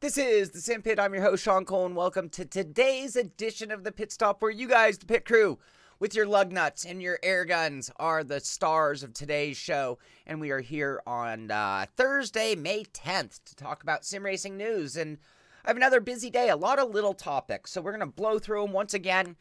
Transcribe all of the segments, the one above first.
This is the Simpit. I'm your host, Sean Cole, and welcome to today's edition of the Pitstop, where you guys, the pit crew, with your lug nuts and your air guns, are the stars of today's show. And we are here on Thursday, May 10th, to talk about sim racing news. And I have another busy day, a lot of little topics, so we're going to blow through them once again.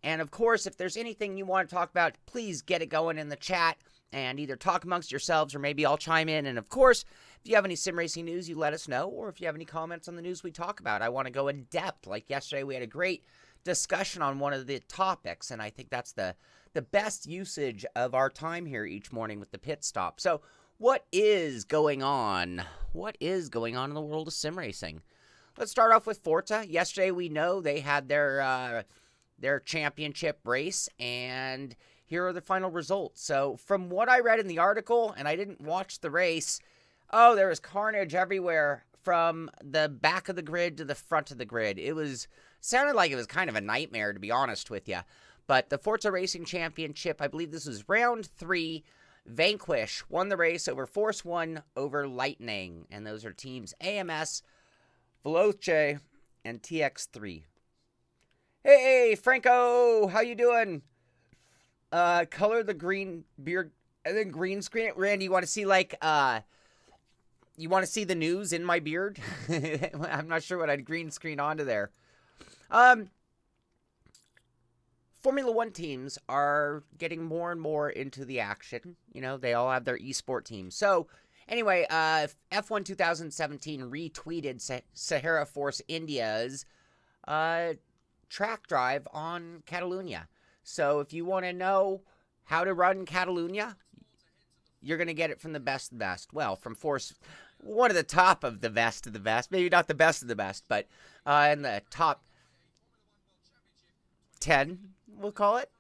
And of course, if there's anything you want to talk about, please get it going in the chat and either talk amongst yourselves or maybe I'll chime in. And of course, if you have any sim racing news, you let us know. Or if you have any comments on the news we talk about, I want to go in depth. Like yesterday, we had a great discussion on one of the topics, and I think that's the best usage of our time here each morning with the pit stop. So what is going on? What is going on in the world of sim racing? Let's start off with Forza. Yesterday, we know they had their championship race, and here are the final results. So from what I read in the article, and I didn't watch the race, oh, there was carnage everywhere from the back of the grid to the front of the grid. Sounded like it was kind of a nightmare, to be honest with you. But the Forza Racing Championship, I believe this was round 3. Vanquish won the race over Force 1 over Lightning. And those are teams AMS, Veloce, and TX3. Hey, Franco, how you doing? Color the green beard and then green screen it. Randy, you want to see you want to see the news in my beard? I'm not sure what I'd green screen onto there. Formula One teams are getting more and more into the action. You know, they all have their eSport teams. So anyway, F1 2017 retweeted Sahara Force India's track drive on Catalunya. So if you want to know how to run Catalunya, you're going to get it from the best of the best. Well, from Force, one of the top of the best of the best. Maybe not the best of the best, but in the top 10, we'll call it.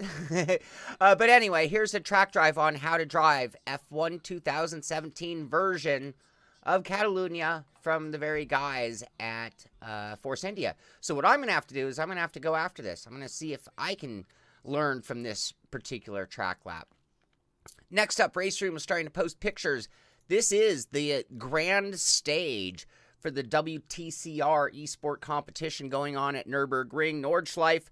But anyway, here's a track drive on how to drive F1 2017 version of Catalunya from the very guys at Force India. So what I'm going to have to do is I'm going to have to go after this. I'm going to see if I can learn from this particular track lap. Next up, Race Room is starting to post pictures. This is the grand stage for the WTCR eSport competition going on at Nürburgring Nordschleife.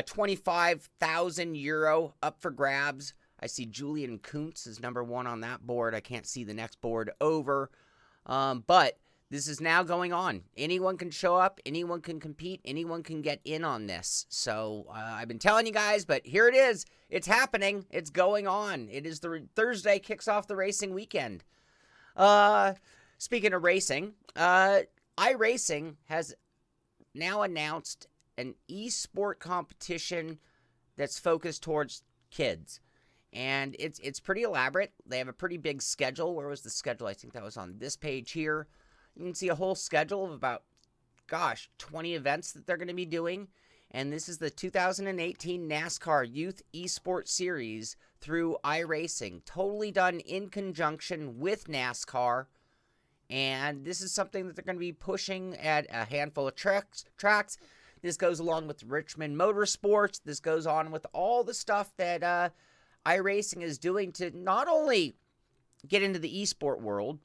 25,000 euro up for grabs. I see Julian Kuntz is number 1 on that board. I can't see the next board over. But this is now going on. Anyone can show up. Anyone can compete. Anyone can get in on this. So I've been telling you guys, but here it is. It's happening. It's going on. It is Thursday, kicks off the racing weekend. Speaking of racing, iRacing has now announced an eSport competition that's focused towards kids. And it's pretty elaborate. They have a pretty big schedule. Where was the schedule? I think that was on this page here. You can see a whole schedule of about, 20 events that they're going to be doing. And this is the 2018 NASCAR Youth Esports Series through iRacing. Totally done in conjunction with NASCAR. And this is something that they're going to be pushing at a handful of tracks. This goes along with Richmond Motorsports. This goes on with all the stuff that iRacing is doing to not only get into the esport world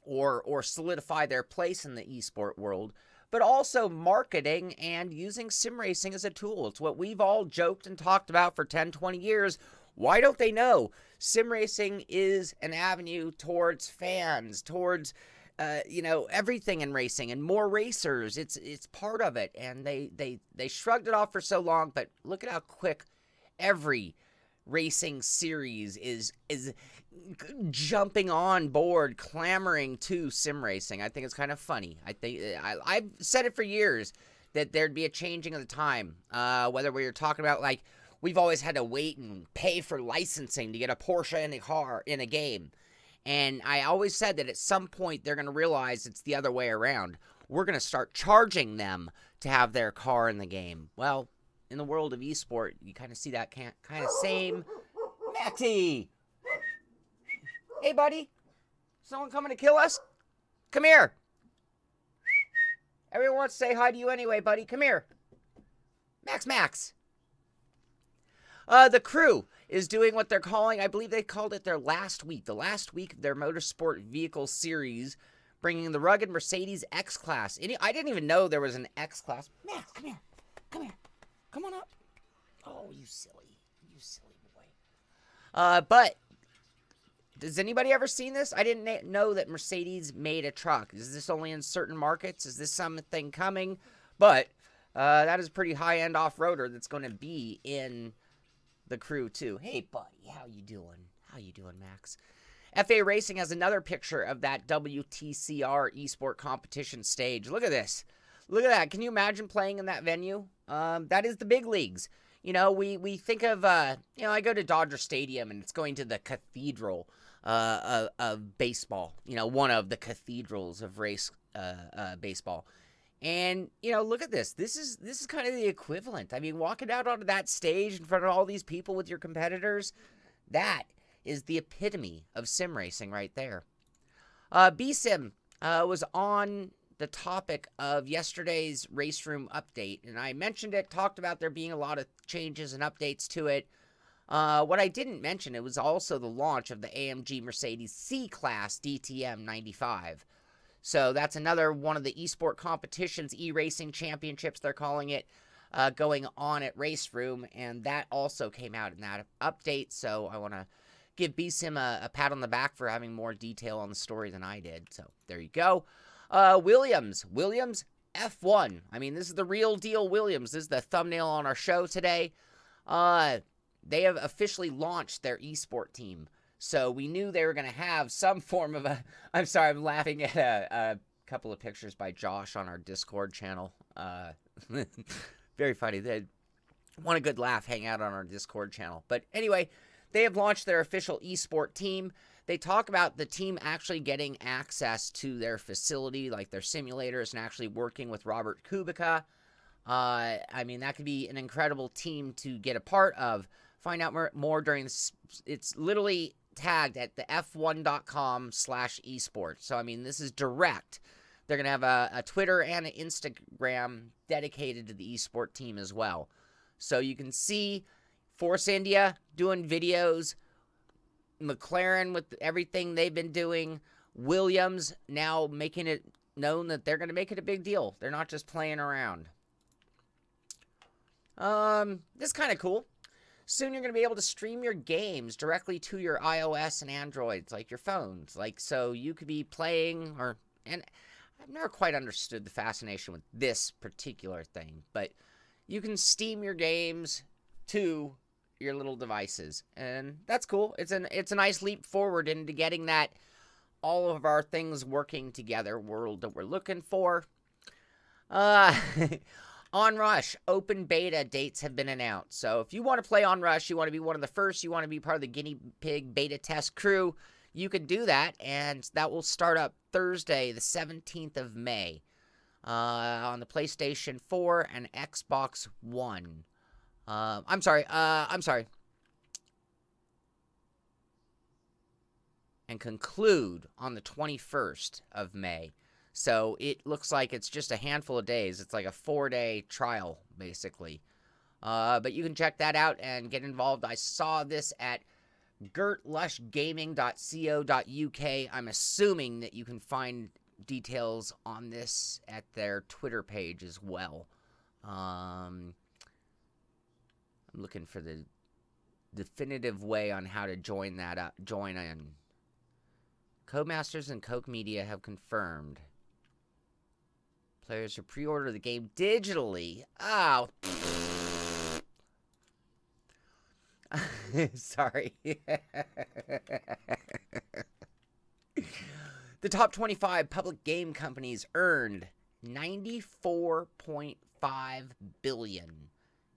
or solidify their place in the esport world, but also marketing and using sim racing as a tool. It's what we've all joked and talked about for 10, 20 years. Why don't they know? Sim racing is an avenue towards fans, towards everything in racing and more racers. It's part of it, and they shrugged it off for so long. But look at how quick every racing series is jumping on board, clamoring to sim racing. I think it's kind of funny. I've said it for years that there'd be a changing of the time. Whether we were talking about like we've always had to wait and pay for licensing to get a Porsche in a car in a game. And I always said that at some point they're going to realize it's the other way around. We're going to start charging them to have their car in the game. Well, in the world of eSport, you kind of see that kind of same. Maxie! Hey, buddy. Someone coming to kill us? Come here. Everyone wants to say hi to you anyway, buddy. Come here. Max. The crew is doing what they're calling, I believe they called it their last week, the last week of their Motorsport Vehicle Series, bringing the rugged Mercedes X-Class. I didn't even know there was an X-Class. Max, come here. Come here. Come on up. Oh, you silly boy. But has anybody ever seen this? I didn't know that Mercedes made a truck. Is this only in certain markets? Is this something coming? But that is a pretty high-end off-roader that's going to be in the crew, too. Hey, buddy, how you doing? How you doing, Max? FA Racing has another picture of that WTCR Esport competition stage. Look at this. Look at that. Can you imagine playing in that venue? That is the big leagues. You know, we think of, you know, I go to Dodger Stadium, and it's going to the cathedral of baseball. You know, one of the cathedrals of race baseball. And, you know, look at this. This is kind of the equivalent. I mean, walking out onto that stage in front of all these people with your competitors, that is the epitome of sim racing right there. BSim was on the topic of yesterday's race room update, and I mentioned it, talked about there being a lot of changes and updates to it. What I didn't mention, it was also the launch of the AMG Mercedes C-Class DTM 95. So that's another one of the eSport competitions, e-racing championships they're calling it, going on at Race Room, and that also came out in that update. So I want to give BSim a pat on the back for having more detail on the story than I did. So there you go. Williams F1. I mean, this is the real deal Williams. This is the thumbnail on our show today. They have officially launched their eSport team. So we knew they were going to have some form of a... I'm sorry, I'm laughing at a couple of pictures by Josh on our Discord channel. Very funny. They want a good laugh, hang out on our Discord channel. But anyway, they have launched their official eSport team. They talk about the team actually getting access to their facility, like their simulators, and actually working with Robert Kubica. I mean, that could be an incredible team to get a part of. Find out more during this. It's literally tagged at the f1.com/esports. So, I mean, this is direct. They're going to have a Twitter and an Instagram dedicated to the eSport team as well. So you can see Force India doing videos, McLaren with everything they've been doing, Williams now making it known that they're going to make it a big deal. They're not just playing around. This is kind of cool. Soon you're going to be able to stream your games directly to your iOS and Androids, like your phones. Like, so you could be playing, and I've never quite understood the fascination with this particular thing, but you can Steam your games to your little devices, and that's cool. It's a nice leap forward into getting that all of our things working together world that we're looking for. Onrush open beta dates have been announced. So if you want to play Onrush, you want to be one of the first, you want to be part of the guinea pig beta test crew, you can do that, and that will start up Thursday, the 17th of May, on the PlayStation 4 and Xbox One. I'm sorry. And conclude on the 21st of May. So it looks like it's just a handful of days. It's like a 4-day trial, basically. But you can check that out and get involved. I saw this at gertlushgaming.co.uk. I'm assuming that you can find details on this at their Twitter page as well. I'm looking for the definitive way on how to join that up. Join in. Codemasters and Coke Media have confirmed. Players who pre-order the game digitally. Oh. Sorry. The top 25 public game companies earned $94.5 billion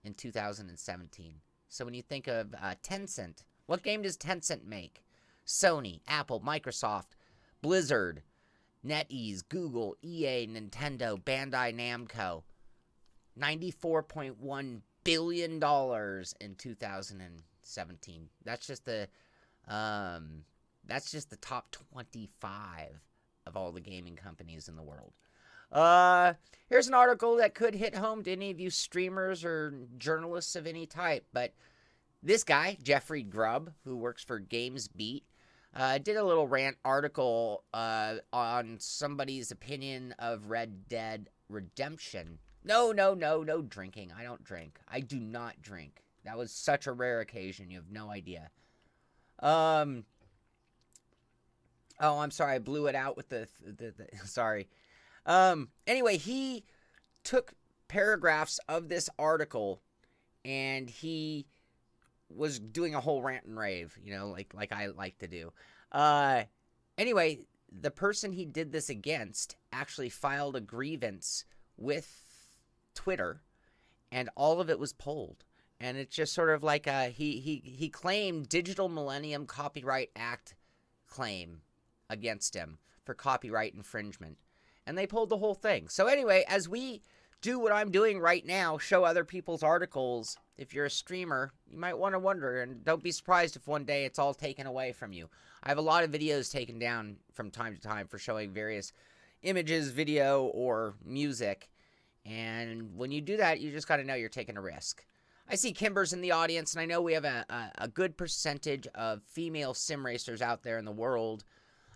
in 2017. So when you think of Tencent, what game does Tencent make? Sony, Apple, Microsoft, Blizzard, NetEase, Google, EA, Nintendo, Bandai Namco. $94.1 billion in 2017. That's just the top 25 of all the gaming companies in the world. Here's an article that could hit home to any of you streamers or journalists of any type, but this guy, Jeffrey Grubb, who works for GamesBeat, I did a little rant article on somebody's opinion of Red Dead Redemption. No drinking. I don't drink. I do not drink. That was such a rare occasion. You have no idea. Oh, I'm sorry. I blew it out with the sorry. Anyway, he took paragraphs of this article and he was doing a whole rant and rave, you know, like I like to do. Anyway, the person he did this against actually filed a grievance with Twitter, and all of it was pulled. And it's just sort of like he claimed Digital Millennium Copyright Act claim against him for copyright infringement, and they pulled the whole thing. So anyway, as we do what I'm doing right now, show other people's articles, if you're a streamer, you might want to wonder, and don't be surprised if one day it's all taken away from you. I have a lot of videos taken down from time to time for showing various images, video, or music, and when you do that, you just got to know you're taking a risk. I see Kimber's in the audience, and I know we have a good percentage of female sim racers out there in the world,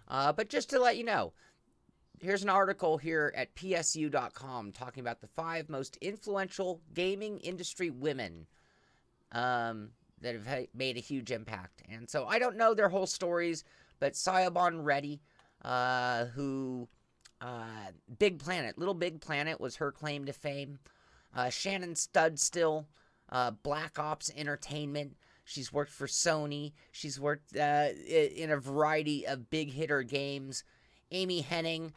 but just to let you know, here's an article here at psu.com talking about the 5 most influential gaming industry women that have made a huge impact. And so I don't know their whole stories, but Sayabon Reddy, who Little Big Planet was her claim to fame. Shannon Studstill, Black Ops Entertainment. She's worked for Sony. She's worked in a variety of big hitter games. Amy Henning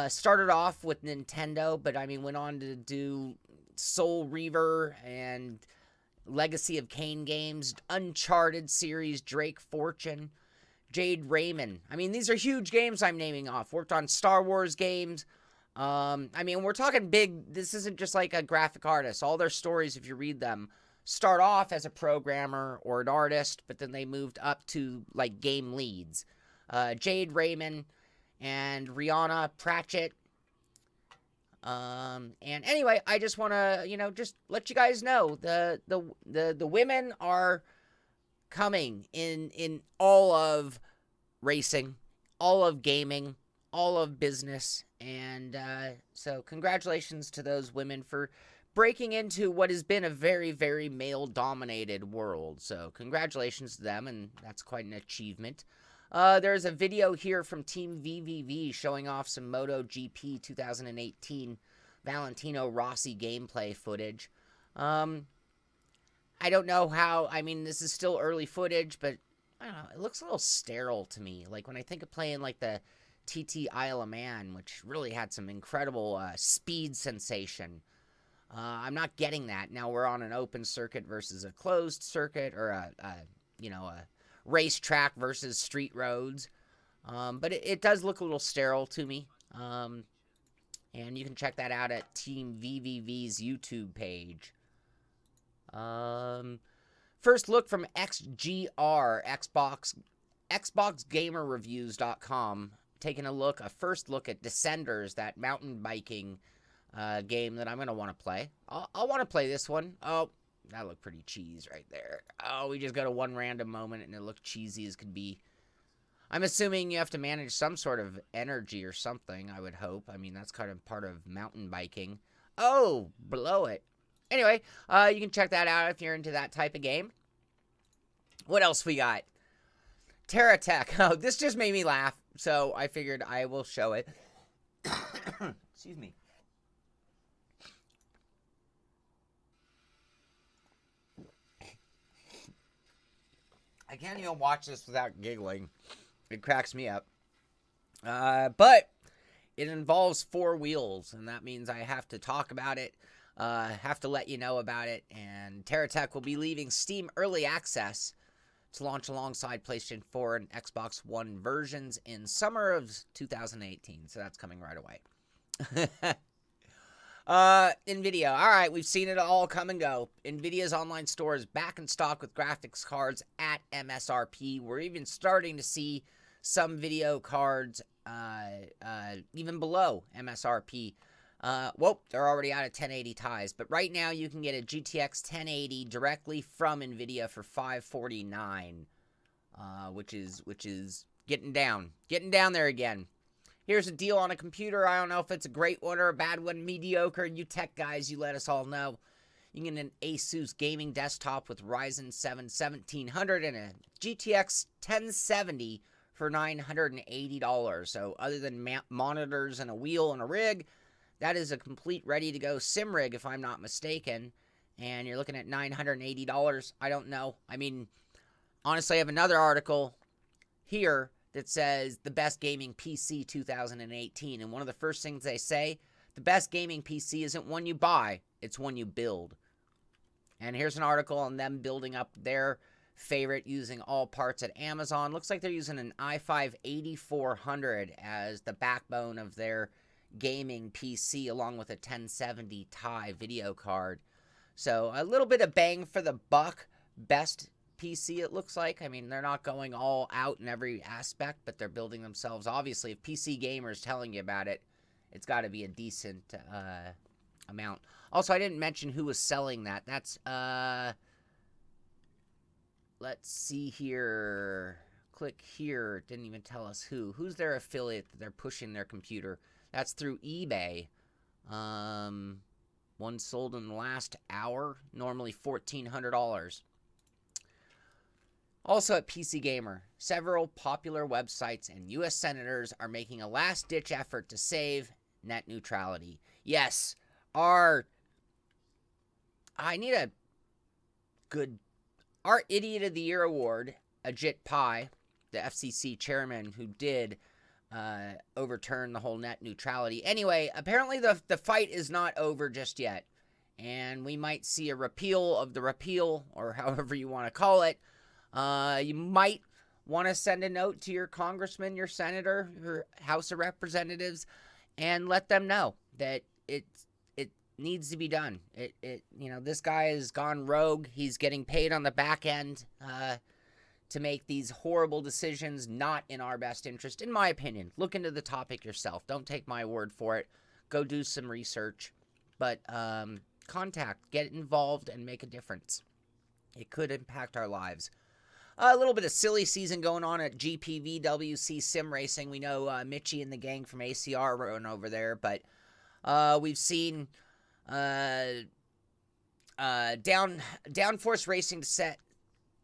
started off with Nintendo, but I mean went on to do Soul Reaver and Legacy of Kain games, Uncharted series, Drake Fortune, Jade Raymond. I mean, these are huge games I'm naming off. Worked on Star Wars games. I mean, we're talking big. This isn't just like a graphic artist. All their stories, if you read them, start off as a programmer or an artist, but then they moved up to like game leads. Jade Raymond and Rihanna Pratchett. And anyway, I just want to, you know, just let you guys know the women are coming in all of racing, all of gaming, all of business, and so congratulations to those women for breaking into what has been a very, very male-dominated world. So congratulations to them, and that's quite an achievement. There's a video here from Team VVV showing off some MotoGP 2018 Valentino Rossi gameplay footage. I don't know how, I mean, this is still early footage, but I don't know, it looks a little sterile to me. Like when I think of playing like the TT Isle of Man, which really had some incredible speed sensation. I'm not getting that. Now we're on an open circuit versus a closed circuit, or a racetrack versus street roads. But it does look a little sterile to me. And you can check that out at Team VVV's YouTube page. First look from XGR, XboxGamerReviews.com. Taking a first look at Descenders, that mountain biking game that I'm going to want to play. I'll want to play this one. Oh, that looked pretty cheese right there. Oh, we just got a one random moment and it looked cheesy as could be. I'm assuming you have to manage some sort of energy or something, I would hope. I mean, that's kind of part of mountain biking. Oh, blow it. Anyway, you can check that out if you're into that type of game. What else we got? TerraTech. Oh, this just made me laugh, so I figured I will show it. Excuse me. I can't even watch this without giggling. It cracks me up. But it involves 4 wheels, and that means I have to talk about it, have to let you know about it, and TerraTech will be leaving Steam Early Access to launch alongside PlayStation 4 and Xbox One versions in summer of 2018, so that's coming right away. NVIDIA. All right, we've seen it all come and go. NVIDIA's online store is back in stock with graphics cards at MSRP. We're even starting to see some video cards even below MSRP. Well, they're already out of 1080 Ti's, but right now you can get a GTX 1080 directly from NVIDIA for $549, which is Getting down there again. Here's a deal on a computer. I don't know if it's a great one or a bad one, mediocre. You tech guys, you let us all know. You can get an Asus gaming desktop with Ryzen 7 1700 and a GTX 1070 for $980. So other than monitors and a wheel and a rig, that is a complete ready-to-go sim rig, if I'm not mistaken. And you're looking at $980. I don't know. I mean, honestly, I have another article here that says the best gaming PC 2018. And one of the first things they say, the best gaming PC isn't one you buy, it's one you build. And here's an article on them building up their favorite using all parts at Amazon. Looks like they're using an i5 8400 as the backbone of their gaming PC, along with a 1070 Ti video card. So a little bit of bang for the buck. Best PC, it looks like. I mean, they're not going all out in every aspect, but they're building themselves. Obviously, if PC Gamer's telling you about it, it's got to be a decent amount. Also, I didn't mention who was selling that. That's, let's see here. Click here. Didn't even tell us who. Who's their affiliate that they're pushing their computer? That's through eBay. One sold in the last hour. Normally $1,400. Also at PC Gamer, several popular websites and U.S. senators are making a last-ditch effort to save net neutrality. Yes, our Idiot of the Year award, Ajit Pai, the FCC chairman who did overturn the whole net neutrality. Anyway, apparently the fight is not over just yet, and we might see a repeal of the repeal, or however you want to call it. You might want to send a note to your congressman, your senator, your House of Representatives, and let them know that it needs to be done. You know, this guy has gone rogue. He's getting paid on the back end to make these horrible decisions, not in our best interest, in my opinion. Look into the topic yourself. Don't take my word for it. Go do some research. But get involved, and make a difference. It could impact our lives. A little bit of silly season going on at GPVWC Sim Racing. We know Mitchie and the gang from ACR run over there, but we've seen Downforce Racing set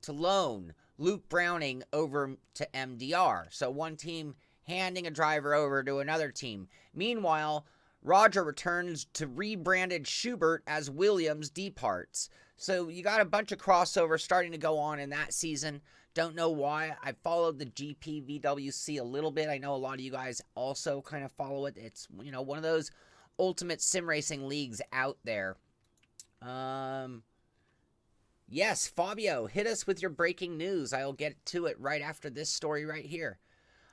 to loan Luke Browning over to MDR. So one team handing a driver over to another team. Meanwhile, Roger returns to rebranded Schubert as Williams departs. So you got a bunch of crossovers starting to go on in that season. Don't know why. I followed the GPVWC a little bit. I know a lot of you guys also kind of follow it. It's, you know, one of those ultimate sim racing leagues out there. Yes, Fabio, hit us with your breaking news. I'll get to it right after this story right here.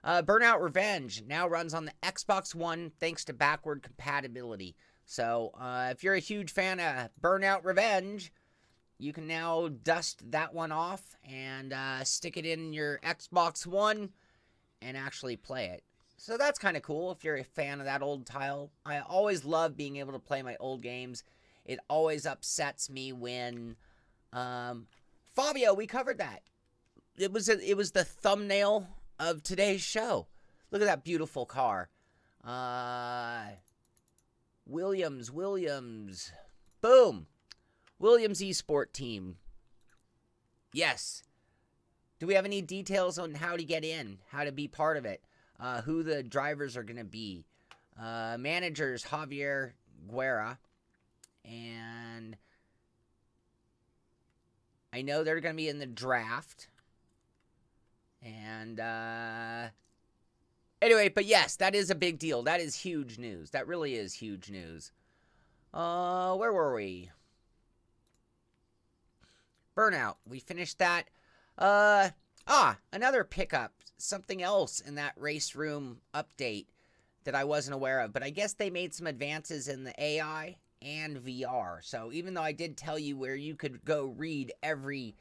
Burnout Revenge now runs on the Xbox One thanks to backward compatibility. So if you're a huge fan of Burnout Revenge, you can now dust that one off and stick it in your Xbox One and actually play it. So that's kind of cool if you're a fan of that old tile. I always love being able to play my old games. It always upsets me when... Fabio, we covered that. It was the thumbnail of today's show. Look at that beautiful car. Williams. Boom. Williams eSport team. Yes. Do we have any details on how to get in? How to be part of it? Who the drivers are going to be? Managers, Javier Guerra. And I know they're going to be in the draft. And, anyway, but yes, that is a big deal. That is huge news. That really is huge news. Where were we? Burnout. We finished that. Another pickup. Something else in that race room update that I wasn't aware of. But I guess they made some advances in the AI and VR. So even though I did tell you where you could go read every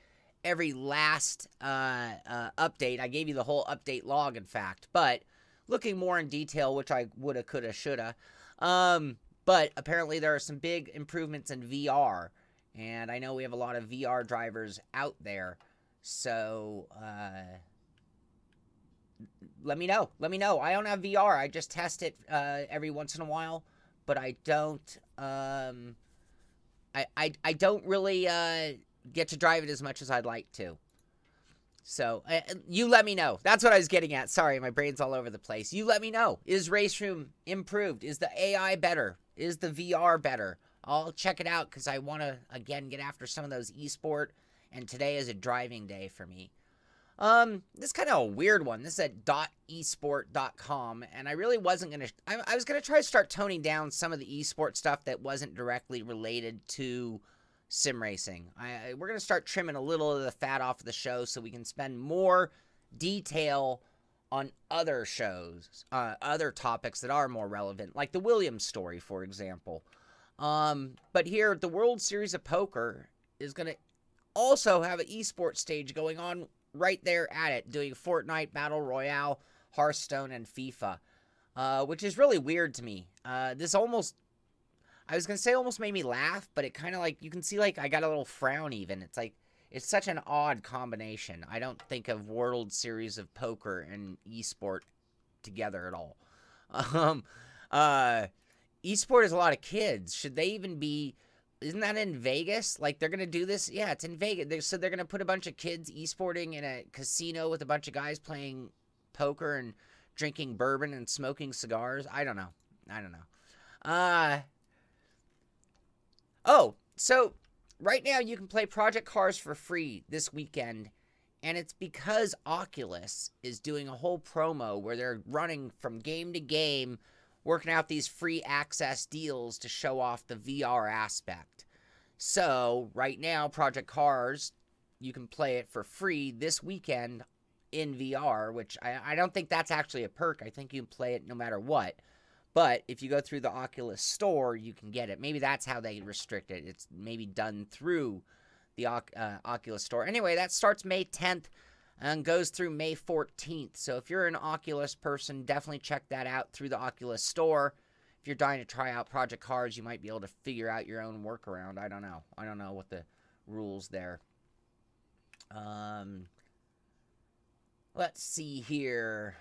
last update, I gave you the whole update log, in fact. But looking more in detail, which I woulda, coulda, shoulda. But apparently there are some big improvements in VR. And I know we have a lot of VR drivers out there. So, let me know. Let me know. I don't have VR. I just test it every once in a while, but I don't. I don't really get to drive it as much as I'd like to. So you let me know. That's what I was getting at. Sorry, my brain's all over the place. You let me know. Is Race Room improved? Is the AI better? Is the VR better? I'll check it out because I want to, again, get after some of those eSport. And today is a driving day for me. This is kind of a weird one. This is at .esport.com, and I really wasn't going to... I was going to try to start toning down some of the eSport stuff that wasn't directly related to sim racing. We're going to start trimming a little of the fat off of the show so we can spend more detail on other shows, other topics that are more relevant, like the Williams story, for example. But here, the World Series of Poker is going to also have an eSports stage going on right there at it, doing Fortnite, Battle Royale, Hearthstone, and FIFA, which is really weird to me. This almost, I was going to say almost made me laugh, but it kind of like, you can see like I got a little frown even. It's like, it's such an odd combination. I don't think of World Series of Poker and eSport together at all. eSport is a lot of kids. Should they even be... Isn't that in Vegas? Like, they're going to do this? Yeah, it's in Vegas. So they're going to put a bunch of kids esporting in a casino with a bunch of guys playing poker and drinking bourbon and smoking cigars? I don't know. Oh, so right now you can play Project Cars for free this weekend. And it's because Oculus is doing a whole promo where they're running from game to game, working out these free access deals to show off the VR aspect. So, right now, Project Cars, you can play it for free this weekend in VR, which I don't think that's actually a perk. I think you can play it no matter what. But if you go through the Oculus store, you can get it. Maybe that's how they restrict it. It's maybe done through the Oculus store. Anyway, that starts May 10th. And goes through May 14th. So if you're an Oculus person, definitely check that out through the Oculus store. If you're dying to try out Project Cars, you might be able to figure out your own workaround. I don't know. I don't know what the rules there. Let's see here.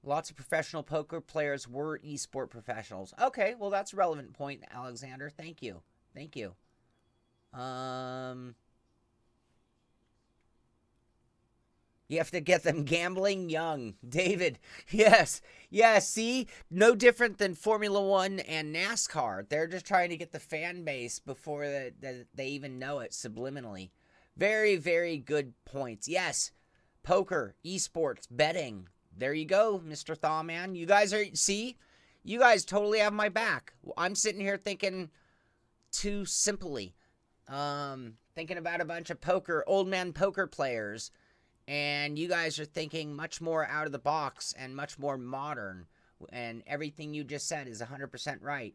Lots of professional poker players were eSport professionals. Okay, well that's a relevant point, Alexander. Thank you. Thank you. You have to get them gambling young. David, yes. Yes, see? No different than Formula One and NASCAR. They're just trying to get the fan base before they even know it subliminally. Very, very good points. Yes, poker, esports, betting. There you go, Mr. Thawman. You guys are, see? You guys totally have my back. I'm sitting here thinking too simply. Thinking about a bunch of poker, old man poker players. And you guys are thinking much more out of the box and much more modern. And everything you just said is 100% right.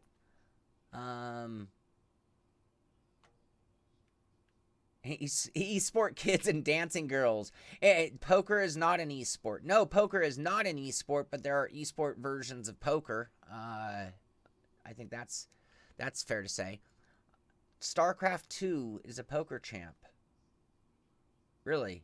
Esport kids and dancing girls. Poker is not an esport. No, poker is not an esport, but there are esport versions of poker. I think that's fair to say. StarCraft 2 is a poker champ. Really?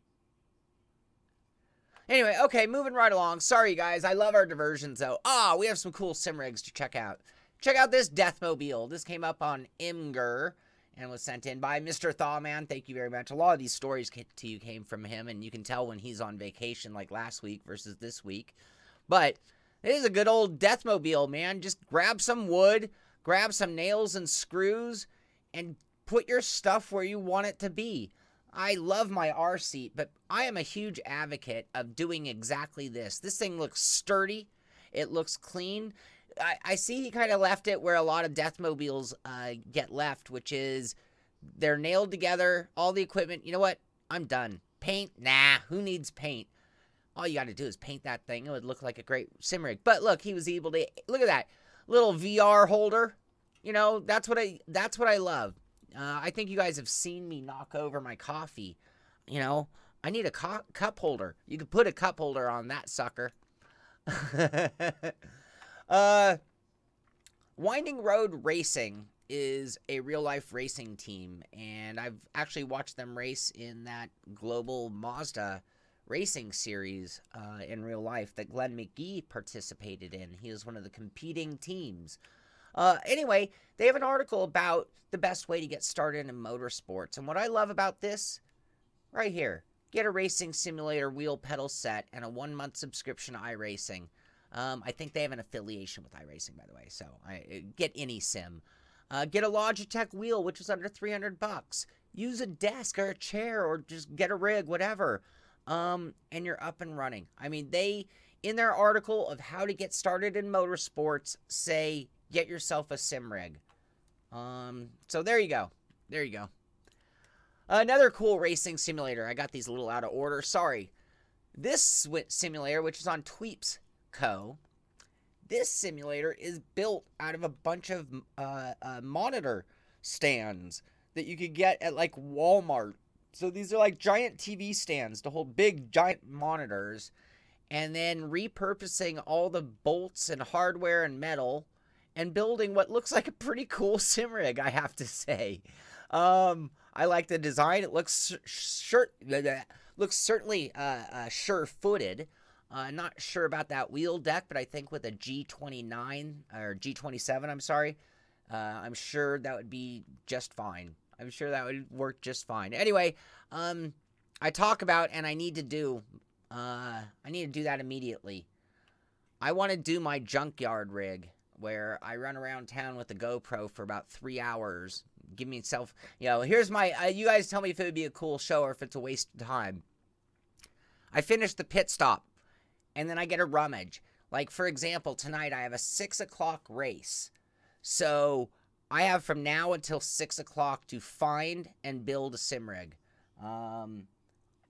Anyway, okay, moving right along. Sorry, guys. I love our diversions, though. We have some cool sim rigs to check out. Check out this Deathmobile. This came up on Imgur and was sent in by Mr. Thawman. Thank you very much. A lot of these stories to you came from him, and you can tell when he's on vacation like last week versus this week. But it is a good old Deathmobile, man. Just grab some wood, grab some nails and screws, and put your stuff where you want it to be. I love my R seat, but I am a huge advocate of doing exactly this. This thing looks sturdy. It looks clean. I see he kind of left it where a lot of Deathmobiles get left, which is they're nailed together, all the equipment. You know what? I'm done. Paint? Nah, who needs paint? All you got to do is paint that thing. It would look like a great sim rig. But look, he was able to, look at that little VR holder. You know, that's what I love. I think you guys have seen me knock over my coffee. You know, I need a cup holder. You could put a cup holder on that sucker. Winding Road Racing is a real-life racing team, and I've actually watched them race in that global Mazda racing series in real life that Glenn McGee participated in. He was one of the competing teams. Anyway, they have an article about the best way to get started in motorsports. And what I love about this, right here, get a racing simulator wheel pedal set and a 1-month subscription to iRacing. I think they have an affiliation with iRacing, by the way. So get any sim. Get a Logitech wheel, which is under $300. Use a desk or a chair or just get a rig, whatever. And you're up and running. I mean, they, in their article of how to get started in motorsports, say, get yourself a sim rig. So there you go. There you go. Another cool racing simulator. I got these a little out of order. Sorry. This simulator, which is on Tweeps Co. This simulator is built out of a bunch of monitor stands that you could get at like Walmart. So these are like giant TV stands to hold big giant monitors, and then repurposing all the bolts and hardware and metal and building what looks like a pretty cool sim rig, I have to say. I like the design. It looks certainly sure-footed. Not sure about that wheel deck, but I think with a G29 or G27, I'm sorry, I'm sure that would be just fine. I'm sure that would work just fine. Anyway, I talk about, and I need to do that immediately. I want to do my junkyard rig where I run around town with the GoPro for about 3 hours. Give myself, here's my, you guys tell me if it would be a cool show or if it's a waste of time. I finish the pit stop, and then I get a rummage. Like, for example, tonight I have a 6 o'clock race. So I have from now until 6 o'clock to find and build a sim rig. And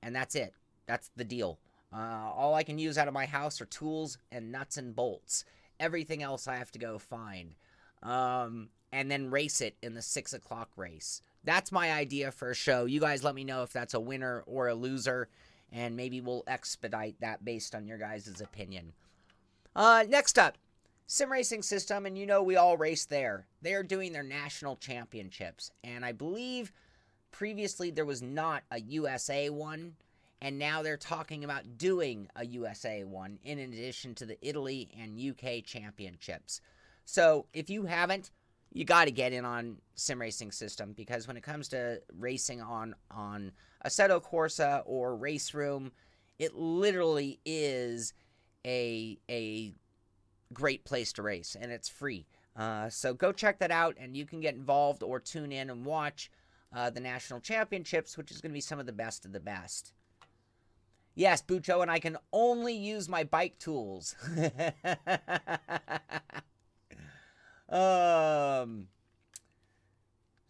that's it. That's the deal. All I can use out of my house are tools and nuts and bolts. Everything else I have to go find. And then race it in the 6 o'clock race. That's my idea for a show. You guys let me know if that's a winner or a loser, and maybe we'll expedite that based on your guys' opinion. Next up, Sim Racing System, and we all race there. They are doing their national championships, and I believe previously there was not a USA one, and now they're talking about doing a USA one in addition to the Italy and UK championships. So if you haven't, you got to get in on Sim Racing System, because when it comes to racing on Assetto Corsa or Race Room, it literally is a great place to race, and it's free. So go check that out, and you can get involved or tune in and watch the national championships, which is going to be some of the best of the best. Yes, Bucho, and I can only use my bike tools.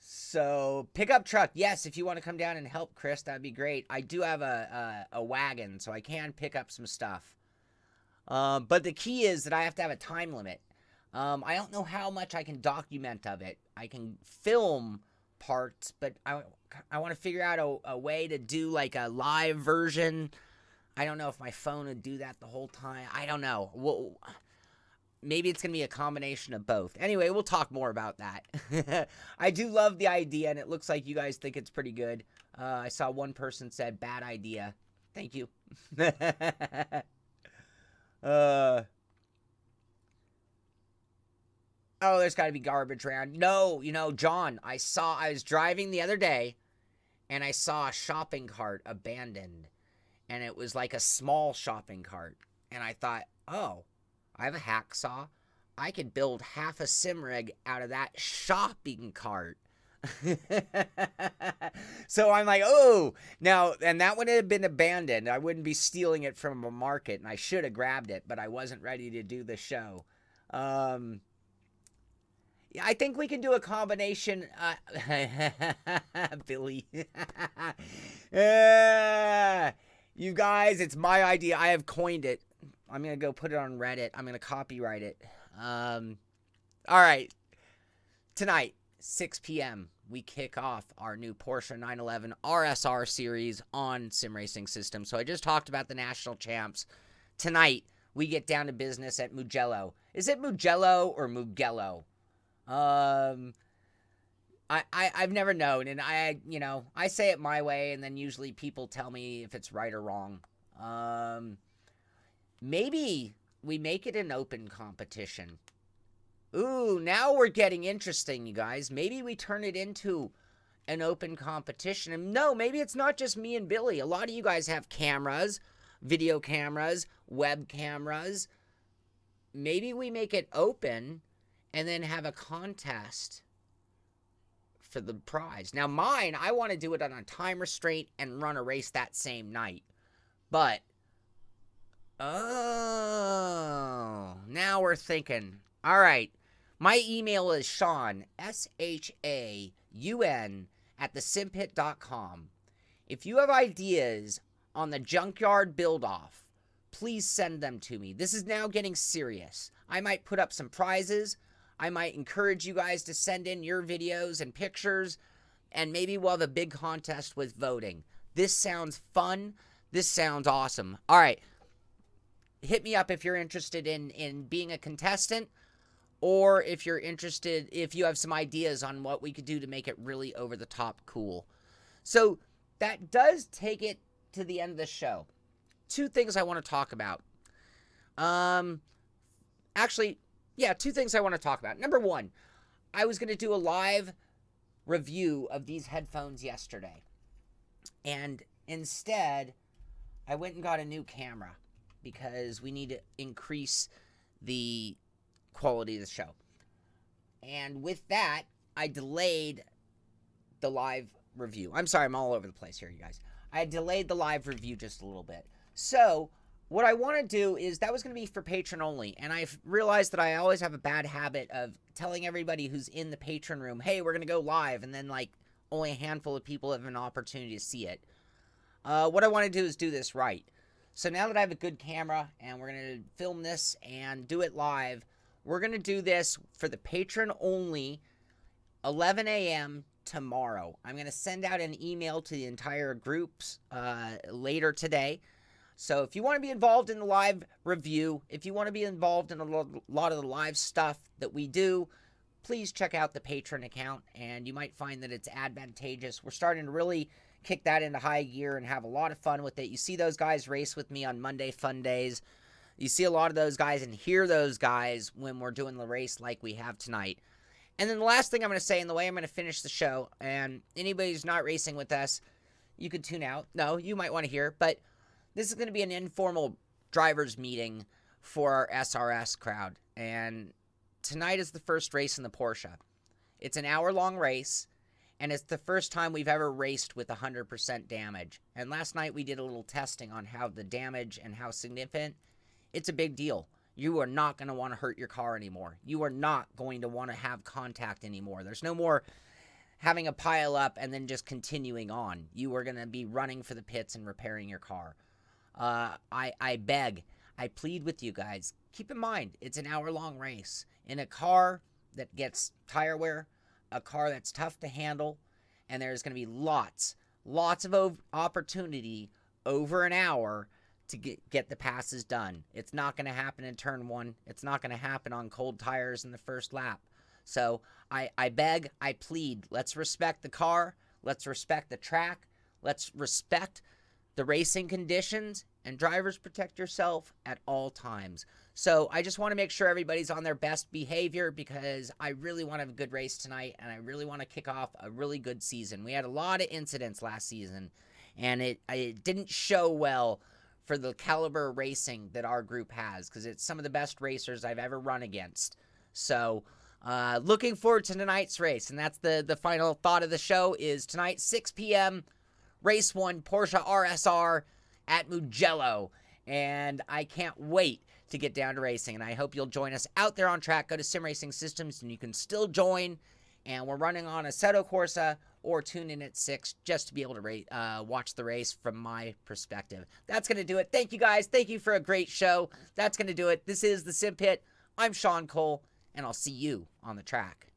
So pickup truck, yes, if you want to come down and help Chris, that'd be great. I do have a wagon, so I can pick up some stuff. But the key is that I have to have a time limit. I don't know how much I can document of it. I can film parts, but I want to figure out a way to do like a live version. I don't know if my phone would do that the whole time. I don't know. Well, maybe it's going to be a combination of both. Anyway, we'll talk more about that. I do love the idea, and it looks like you guys think it's pretty good. I saw one person said, bad idea. Thank you. Oh, there's got to be garbage around. No, John, I was driving the other day, and I saw a shopping cart abandoned. And it was like a small shopping cart. And I thought, oh, I have a hacksaw. I could build half a sim rig out of that shopping cart. So I'm like, oh, now, and that would have been abandoned. I wouldn't be stealing it from a market, and I should have grabbed it, but I wasn't ready to do the show. Yeah, I think we can do a combination. Billy. You guys, it's my idea. I have coined it. I'm going to go put it on Reddit. I'm going to copyright it. All right. Tonight, 6 p.m., we kick off our new Porsche 911 RSR series on Sim Racing System. So I just talked about the national champs. Tonight, we get down to business at Mugello. Is it Mugello or Mugello? I've never known, and I say it my way, and then usually people tell me if it's right or wrong. Maybe we make it an open competition. Ooh, now we're getting interesting, you guys. Maybe we turn it into an open competition. And no, maybe it's not just me and Billy. A lot of you guys have cameras, video cameras, web cameras. Maybe we make it open and then have a contest for the prize. Now mine, I want to do it on a time restraint and run a race that same night. But, oh, now we're thinking. All right. My email is Sean, SHAUN, @thesimpit.com. If you have ideas on the junkyard build-off, please send them to me. This is now getting serious. I might put up some prizes. I might encourage you guys to send in your videos and pictures, and maybe we'll have a big contest with voting. This sounds fun. This sounds awesome. All right. Hit me up if you're interested in being a contestant, or if you're interested, if you have some ideas on what we could do to make it really over-the-top cool. So that does take it to the end of the show. Two things I want to talk about. Actually, yeah, two things I want to talk about. Number one, I was going to do a live review of these headphones yesterday. And instead, I went and got a new camera because we need to increase the quality of the show. And with that, I delayed the live review. I'm sorry, I'm all over the place here, you guys. I delayed the live review just a little bit. So what I want to do is, that was going to be for patron only, and I've realized that I always have a bad habit of telling everybody who's in the patron room, hey, we're going to go live, and then like only a handful of people have an opportunity to see it. What I want to do is do this right. So now that I have a good camera and we're going to film this and do it live, we're going to do this for the patron only, 11 a.m. tomorrow. I'm going to send out an email to the entire groups later today. So if you want to be involved in the live review, if you want to be involved in a lot of the live stuff that we do, please check out the Patreon account, and you might find that it's advantageous. We're starting to really kick that into high gear and have a lot of fun with it. You see those guys race with me on Monday Fun Days. You see a lot of those guys and hear those guys when we're doing the race like we have tonight. And then the last thing I'm going to say, and the way I'm going to finish the show, and anybody who's not racing with us, you could tune out. No, you might want to hear, but this is going to be an informal drivers meeting for our SRS crowd. And tonight is the first race in the Porsche. It's an hour-long race, and it's the first time we've ever raced with 100% damage. And last night we did a little testing on how the damage and how significant. It's a big deal. You are not going to want to hurt your car anymore. You are not going to want to have contact anymore. There's no more having a pile up and then just continuing on. You are going to be running for the pits and repairing your car. I beg, I plead with you guys, keep in mind, it's an hour-long race. In a car that gets tire wear, a car that's tough to handle, and there's going to be lots of opportunity over an hour to get the passes done. It's not going to happen in turn one. It's not going to happen on cold tires in the first lap. So I beg, I plead, let's respect the car, let's respect the track, let's respect the racing conditions, and drivers, protect yourself at all times. So I just want to make sure everybody's on their best behavior, because I really want to have a good race tonight, and I really want to kick off a really good season. We had a lot of incidents last season, and it didn't show well for the caliber of racing that our group has, because it's some of the best racers I've ever run against. So looking forward to tonight's race, and that's the final thought of the show is tonight, 6 p.m., Race 1, Porsche RSR at Mugello, and I can't wait to get down to racing, and I hope you'll join us out there on track. Go to Sim Racing Systems, and you can still join, and we're running on Assetto Corsa, or tune in at 6 just to be able to watch the race from my perspective. That's going to do it. Thank you, guys. Thank you for a great show. That's going to do it. This is the Simpit. I'm Sean Cole, and I'll see you on the track.